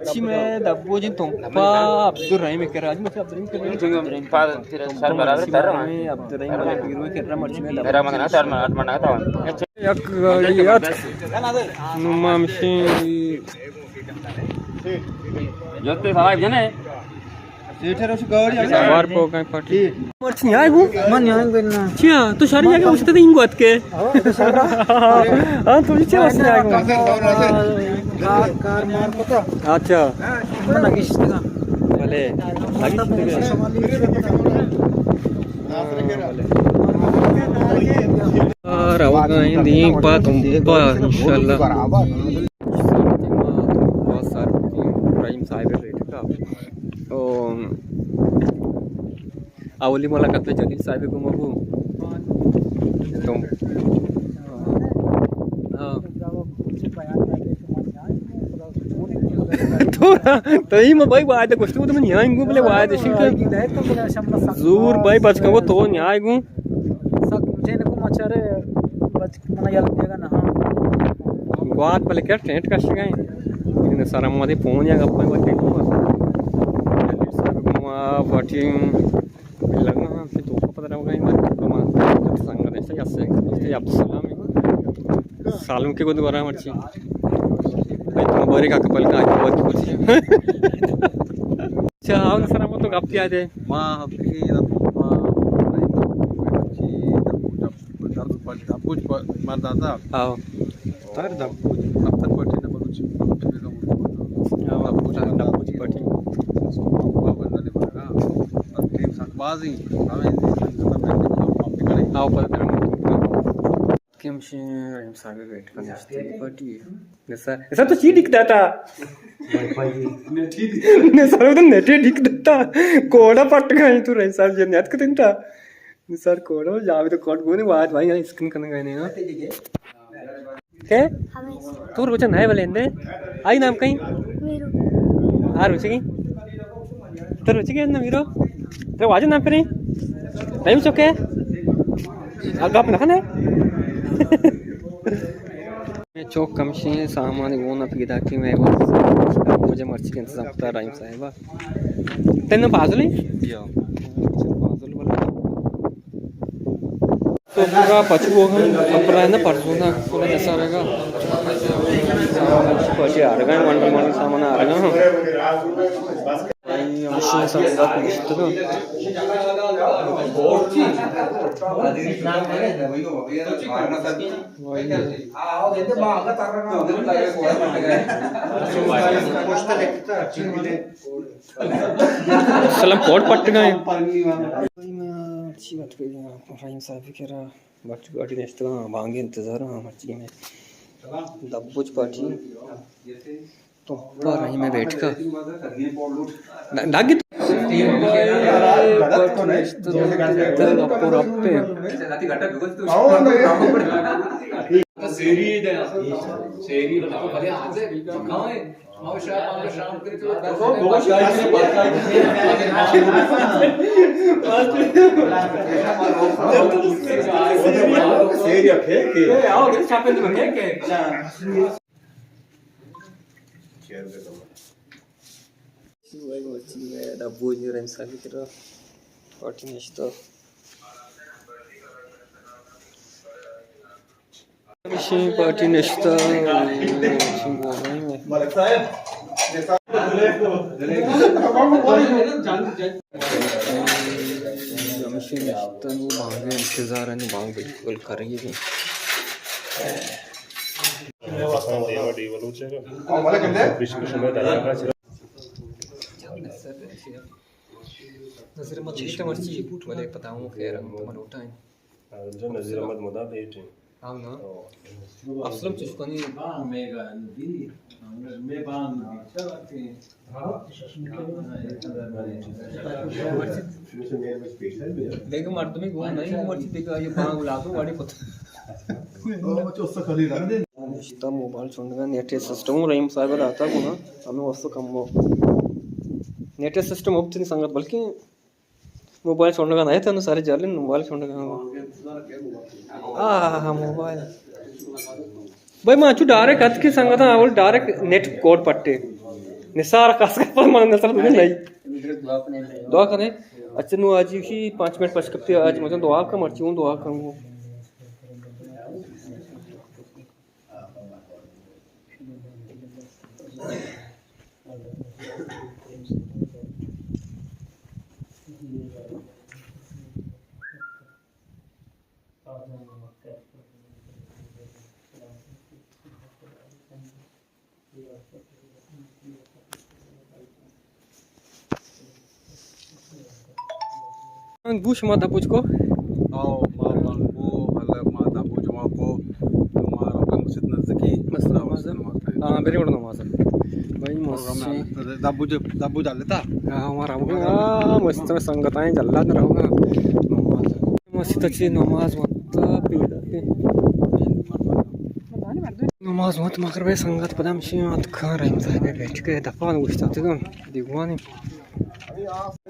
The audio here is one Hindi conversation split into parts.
Ci me da bojin tompa Abdurrahim ke raj में Abdurrahim के Tunggu फिर सर बराबर कर रहा हूँ Abdurrahim के गिरो के रहा मर्ची में मेरा मगना सर मैं 8 महीना था yak yat numamshi जोते सवाई जाने Sabar po kay party. March niya go. Man yan benna. Chia, to shari jaga uste to ingo atke. हाँ तो नीचे बस निया go. कार मार पता. अच्छा. mana किसके का. भले. रवाना दी पा तुम पा इंशाल्लाह. बहुत सारे इब्राहिम साहिब रेट का. आवली मुलाकात में जलील साहिब को मगू तुम तो ही मैं भाई बात कुछ तो मैं यहाँ इंगू बोले बात है जरूर भाई बच का वो तो यहाँ इंगू सब मुझे ने को मचारे बच मना याद देगा ना हाँ बात पहले क्या टेंट का शिकाय इन सारा मधे फोन या गप्पा में टेंट को साहब को बाटी लगा फिर तो पता रहा होगा तो मां संग ऐसे कैसे ये अब्दुल सलाम सालों के को दोबारा मर्ची भाई तुम बरे का कपल का बहुत कुछ अच्छा आओ ना सर वो तो गप क्या दे मां हफ्ते मां कुछ मरदाता आओ तर दबुज अब तक पट्टी न बलुच दबुज पट्टी बाजी हमें आओ पता केम से हम सागे वेट करने से पार्टी ऐसा तो चीट दिखता था ने सर तो नेटे दिखता कोड़ा पट गई तू रे सर ये नेट कतिंटा सर कोड़ा जावे तो कोड गोने बात भाई स्क्रीन करने गए नहीं के तू रोज नहीं बलेंदे आई नाम कहीं मीरू आ रुचि की तो रुचि के ना मीरू तो वाजन नाम पे नहीं चुके आगा पे ना मैं चौक कमशी सामान वो ना पिदा की मैं वो मुझे मर्ची के इंतजाम करता राइम साहिबा तेन बाजुली बाजुल वाला तो पूरा पचू हम अपना ना परसों ना पूरा जैसा रहेगा पचे आ रहा है वंडर मॉडल सामान आ रहा है मशीन संगा कुछ तो सलाम कोड पट गए अच्छी बात कही राइम साहब कह रहा बाकी गाड़ी ने इस्तेमाल भांगे इंतजार हां मर्ची में दबुज पार्टी तो पर रही मैं बैठ का नागित da buji rem sabe que era forte nisto machine party nisto chingo Malik saheb जैसा मशीन निsto वो भांगे इंतजार है भांग बिल्कुल करेगी नहीं नज़र मत इष्ट मर्ची पूट वाले बताऊं खैर हम तुम्हारा उठाएं जो नज़र मत मुदा बेटे हाँ ना असलम चुस्कोनी मेगा दी में बांग चलाते देखो मर्द में वो नहीं मर्ची देखा ये बांग लागू वाली पता ओ चोस्सा खाली रख दे इस्ता मोबाइल सुनगा नेट सिस्टम रहीम साहब रहता को ना हमें वस्तु कम हो नेट सिस्टम अब नहीं संगत बल्कि मोबाइल छोड़ने का नहीं था सारे जाले मोबाइल छोड़ने का मोबाइल भाई मैं डायरेक्ट हथ की संगत आवल डायरेक्ट नेट कोड पट्टे निसार कसं पण मला नसर तुम्ही नाही दुआ करें अच्छा नु आज ही 5 मिनट पछ करते आज मुझे दुआ का मर्ची हूं दुआ करूंगा बुश माता पूछ को आओ मामा को मतलब माता पूछ माँ को हमारा मस्जिद नजदीकी हां बेरी बड़ा नमाज भाई मस्जिद दाबू डाल लेता हां हमारा मस्त संगत आहे जल्ला न रहूंगा नमाज मस्जिदची नमाज मत पीड़ा के नमाज मत मगर भाई संगत पदमशी मत खा रही साहब बैठ के दफान गुस्ताते तो दीवानी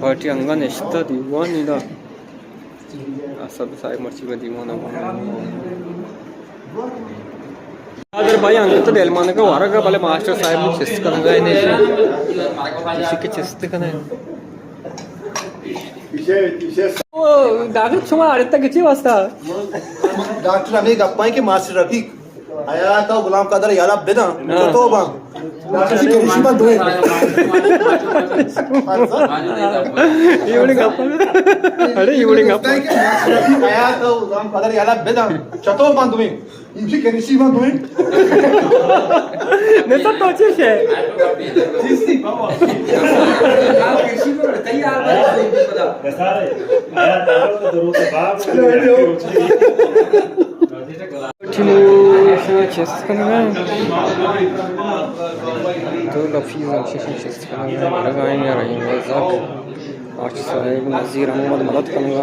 parti angan işte divanı da asad sahip marchi में दीवाना अगर भाई अंग तो डेलमान का वारा का भले मास्टर साहब ने चिस्त करना है नहीं किसी के चिस्त करना है ओ डॉक्टर छुमा आड़े तक किती वाजता डॉक्टर आम्ही गप्पा की मास्टर रफीक आया तो गुलाम कादर याला बेना तो बा डॉक्टरची केशी पण दोय एवढी गप्पा अरे एवढी गप्पा आया तो गुलाम कादर याला बेना चतो पण तुम्ही इमची केशी पण तुम्ही नाही तर तोचीच आहे तो लफीज़ लगाएंगे रहेंगे आज साहेब नज़ीर अहमद मदद करूँगा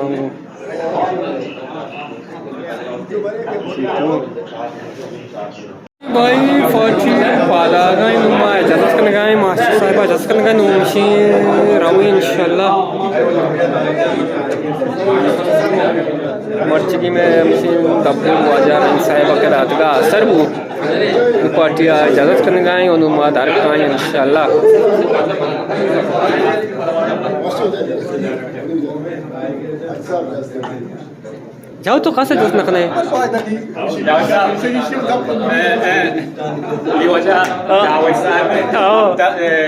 भाई फौजी पाला गए नुमा इजाज़त करने गए मास्टर साहब इजाज़त करने गए नुमशी रवि इंशाल्लाह मर्ची में डब्बू वाजा साहिब के रात का असर वो पार्टी इजाज़त करने गए और नुमा दार खाएं इंशाल्लाह जाओ तो कहाँ से जूस नखना है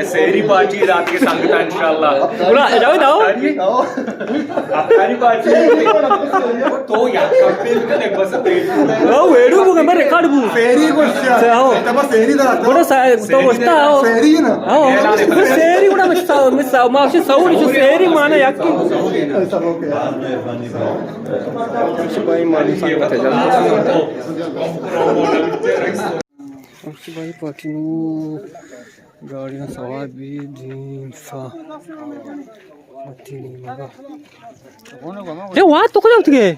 शहरी पार्टी रात के संगत इंशाल्लाह बोला जाओ जाओ अफगानी पार्टी तो यार बस वेडू बुक मैं रिकॉर्ड बुक फेरी गोष्ट हो तब फेरी दा बोला तो बसता हो फेरी ना हो सेरी కూడా మిస్ మా వచ్చి సౌండ్ ఇష్యూ సేరి మానే యాక్కి ऐसा ओके भाई माली संगत है जल्दी भाई पार्टी गाड़ियां सवार भी जिंसा मत नहीं मगा ए वाह तो कौन उठ गए